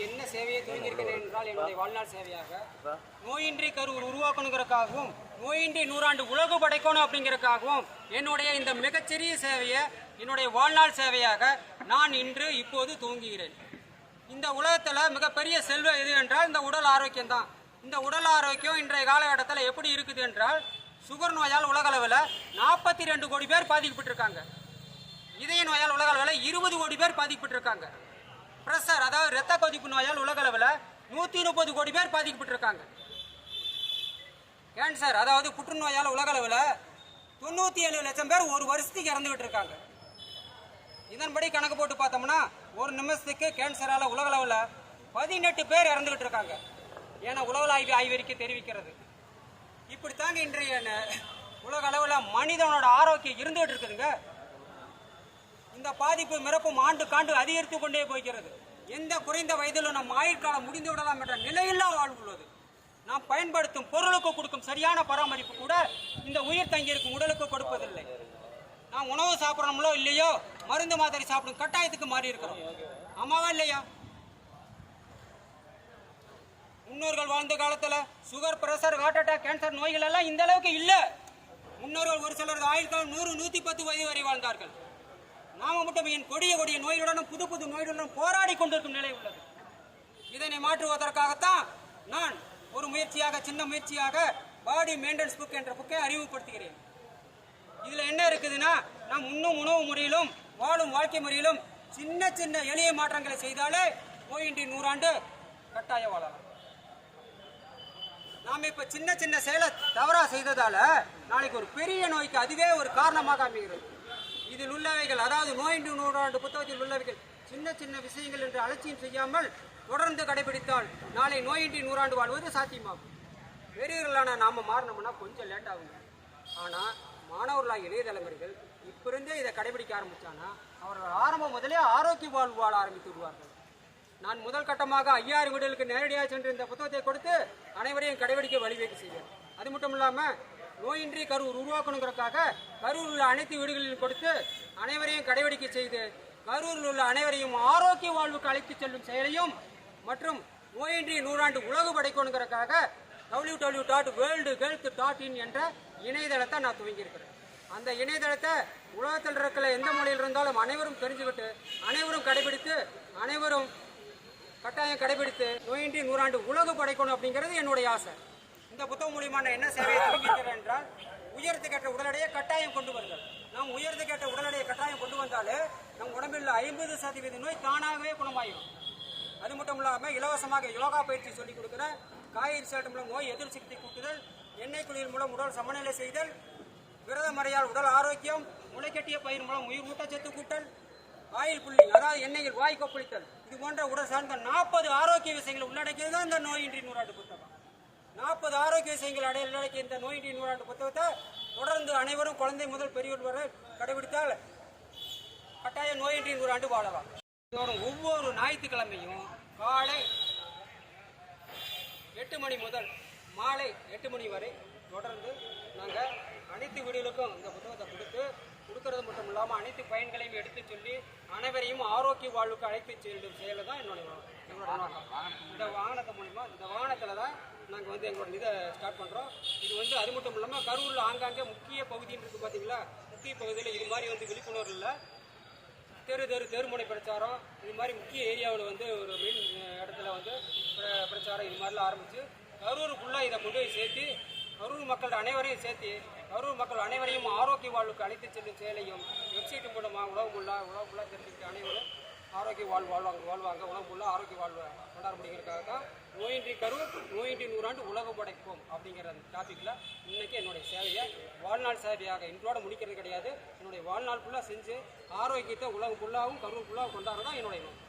என்ன சேவையை துவங்கியிருக்கிறேன் என்றால் என்னுடைய வாழ்நாள் சேவையாக நோயின்றி கரூர் உருவாக்கணுங்கிறதுக்காகவும் நோயின்றி 100 ஆண்டு உலகு படைக்கணும் அப்படிங்கிறதுக்காகவும் என்னுடைய இந்த மிகச்சிறிய சேவையை என்னுடைய வாழ்நாள் சேவையாக நான் இப்போது துவங்குகிறேன். இந்த உலகத்தில் மிகப்பெரிய செல்வம் எது என்றால் இந்த உடல் ஆரோக்கியம் தான். இந்த உடல் ஆரோக்கியம் இன்றைய காலகட்டத்தில் எப்படி இருக்குது என்றால் சுகர் நோயால் உலகளவில் 42 கோடி பேர் பாதிக்கப்பட்டிருக்காங்க. இதய நோயால் உலகளவில் 20 கோடி பேர் பாதிக்கப்பட்டிருக்காங்க. பிரஷர் அதாவது இரத்த கொதிப்பு நோயால் உலகளவில் 130 கோடி பேர் பாதிக்கப்பட்டிருக்காங்க. கேன்சர் அதாவது புற்றுநோயால் உலகளவில் 97 லட்சம் பேர் ஒரு வருஷத்துக்கு இறந்துகிட்டு இருக்காங்க. இதன்படி கணக்கு போட்டு பார்த்தோம்னா ஒரு நிமிஷத்துக்கு கேன்சரால் உலகளவில் 18 பேர் இறந்துகிட்டு இருக்காங்க. ஏன்னா உலக ஆய்வறிக்கை தெரிவிக்கிறது. இப்படித்தாங்க இன்றைய உலக அளவில் மனிதனோட ஆரோக்கியம் இருந்துகிட்டு இருக்குதுங்க. இந்த பாதிப்பு மிரப்பும் ஆண்டுக்காண்டு அதிகரித்து கொண்டே போகிறது. எந்த குறைந்த வயதிலும் நம் ஆயுட்காலம் முடிந்து விடலாம் என்ற நிலையில்லா வாழ்வு உள்ளது. நாம் பயன்படுத்தும் பொருளுக்கு கொடுக்கும் சரியான பராமரிப்பு கூட இந்த உயிர் தங்கியிருக்கும் உடலுக்கு கொடுப்பதில்லை. நாம் உணவு சாப்பிட்றோம்லோ இல்லையோ மருந்து மாத்திரை சாப்பிடும் கட்டாயத்துக்கு மாறி இருக்கிறோம். ஆமாவா இல்லையா? முன்னோர்கள் வாழ்ந்த காலத்தில் sugar, pressure, heart attack, cancer நோய்கள் எல்லாம் இந்த அளவுக்கு இல்லை. முன்னோர்கள் ஒரு சிலர் ஆயுட்காலம் 100, 110 வயது வரை வாழ்ந்தார்கள். நாம மட்டும் என் கொடிய நோயுடனும் புது நோயுடனும் போராடி கொண்டிருக்கும் நிலை உள்ளது. இதனை மாற்றுவதற்காகத்தான் நான் ஒரு சின்ன முயற்சியாக பாடி மெயின்டெனன்ஸ் புக் என்ற புக்கை அறிமுகப்படுத்துகிறேன். இதுல என்ன இருக்குதுன்னா, நாம் உண்ணும் உணவு முறையிலும் வாழும் வாழ்க்கை முறையிலும் சின்ன எளிய மாற்றங்களை செய்தாலே நோயின்றி 100 ஆண்டு கட்டாய வாழலாம். நாம் இப்ப சின்ன செயலை தவறா செய்ததால நாளைக்கு ஒரு பெரிய நோய்க்கு அதுவே ஒரு காரணமாக அமைகிறது. இதில் உள்ளவைகள் அதாவது நோயின்றி 100 ஆண்டு புத்தகத்தில் உள்ளவைகள் சின்ன விஷயங்கள் என்று அலட்சியம் செய்யாமல் தொடர்ந்து கடைபிடித்தால் நாளை நோயின்றி 100 ஆண்டு வாழ்வது சாத்தியமாகும். பெரியவர்களான நாம மாறணும்னா கொஞ்சம் லேட் ஆகுங்க. ஆனால் மாணவர்களாக இளைய தலைமுறைகள் இருந்தே இதை கடைபிடிக்க ஆரம்பிச்சாங்கன்னா அவர்கள் ஆரம்பம் முதலே ஆரோக்கிய வாழ்வு வாழ ஆரம்பித்து விடுவார்கள். நான் முதல் கட்டமாக 5000 வீடுகளுக்கு நேரடியாக சென்று இந்த புத்தகத்தை கொடுத்து அனைவரையும் கடைபிடிக்க வழிவகை செய்வேன். அது மட்டும் இல்லாமல் நோயின்றி கரூர் உருவாக்கணுங்கிறதுக்காக கரூரில் உள்ள அனைத்து வீடுகளிலும் கொடுத்து அனைவரையும் கடைபிடிக்க செய்து கரூரில் உள்ள அனைவரையும் ஆரோக்கிய வாழ்வுக்கு அழைத்து செல்லும் செயலையும் மற்றும் நோயின்றி 100 ஆண்டு உலகு படைக்கணுங்கிறதுக்காக www.worldhealth.in என்ற இணையதளத்தை நான் துவங்கியிருக்கிறேன். அந்த இணையதளத்தை உலகத்தில் இருக்கிற எந்த மொழியில் இருந்தாலும் அனைவரும் தெரிஞ்சுக்கிட்டு அனைவரும் கடைபிடித்து அனைவரும் கட்டாயம் கடைபிடித்து நோயின்றி 100 ஆண்டு உலகு படைக்கணும் அப்படிங்கிறது என்னுடைய ஆசை. இந்த புத்தகம் மூலியமா நான் என்ன சேவையை துவங்கிக்கிறேன் என்றால் உயரத்து கேட்ட உடல் எடையை கட்டாயம் கொண்டு வருங்கள். நாம் உயர்த்து கேட்ட உடல் எடையை கட்டாயம் கொண்டு வந்தாலே நம் உடம்பில் 50% நோய் தானாகவே குணமாயிடும். அது மட்டும் இல்லாமல் இலவசமாக யோகா பயிற்சி சொல்லிக் கொடுக்குற காய்கறி சாப்பிட்டு மூலம் நோய் எதிர் சக்தி கூட்டுதல், எண்ணெய் குளியல் மூலம் உடல் சமநிலை செய்தல், விரத முறையால் உடல் ஆரோக்கியம், முளைக்கட்டிய பயிர் மூலம் உயிர் ஊட்டச்சத்து கூட்டல், ஆயில் புல்லிங் அதாவது எண்ணெயில் வாய் கொப்பளித்தல், இது போன்ற உடல் சார்ந்த 40 ஆரோக்கிய விஷயங்களை உள்ளடக்கியது தான் இந்த நோயின்றி 100 ஆண்டு புத்தகம். 40 ஆரோக்கிய விஷயங்கள் உள்ளடக்கிய இந்த நோயின்றி 100 ஆண்டு புத்தகத்தை தொடர்ந்து அனைவரும் குழந்தை முதல் பெரியவர் வரை கடைபிடித்தால் கட்டாய நோயின்றி 100 ஆண்டு வாழலாம். ஒவ்வொரு ஞாயிற்றுக்கிழமையும் காலை 8 மணி முதல் மாலை 8 மணி வரை தொடர்ந்து நாங்கள் அனைத்து வீடுகளுக்கும் இந்த புத்தகத்தை கொடுக்கறது மட்டும் இல்லாமல் அனைத்து பயன்களையும் எடுத்து சொல்லி அனைவரையும் ஆரோக்கிய வாழ்வுக்கு அழைத்து செல்லும் செயலை தான் என்னோட நோக்கம். இந்த வாகனத்தை மூலிமா இந்த வாகனத்தில் தான் நாங்கள் எங்களோட இதை ஸ்டார்ட் பண்ணுறோம். இது அது மட்டும் இல்லாமல் கரூரில் ஆங்காங்கே முக்கிய பகுதின்னு இருக்குது பார்த்தீங்களா, முக்கிய பகுதியில் இது மாதிரி விழிப்புணர்வு இல்லை தெருமுனை பிரச்சாரம், இது மாதிரி முக்கிய ஏரியாவில் ஒரு மெயின் இடத்துல பிரச்சாரம் இது மாதிரிலாம் ஆரம்பித்து கரூருக்குள்ளே இதை கொண்டு போய் சேர்த்து கரூர் மக்கள் அனைவரையும் சேர்த்து கரூர் மக்கள் அனைவரையும் ஆரோக்கிய வாழ்வுக்கு அழைத்து செல்லும் செயலையும் வெப்சைட்டு மூலமாக உணவுக்குள்ளே தெரிஞ்சுக்கிட்டு அனைவரும் ஆரோக்கிய வாழ்வாங்க உணவுக்குள்ள ஆரோக்கிய வாழ்வு கொண்டாட முடிகிறதுக்காக தான் நோயின்றி கரூர் நோயின்றி 100 ஆண்டு உலகு படைப்போம் அப்படிங்கிற டாப்பிக்கில் இன்றைக்கி என்னுடைய சேவையை வாழ்நாள் சேவையாக இன்றோடு முடிக்கிறது கிடையாது. என்னுடைய வாழ்நாள் ஃபுல்லாக செஞ்சு ஆரோக்கியத்தை உலகம் ஃபுல்லாகவும் கரூர் ஃபுல்லாகவும் கொண்டாடுறது தான் என்னுடைய நோக்கம்.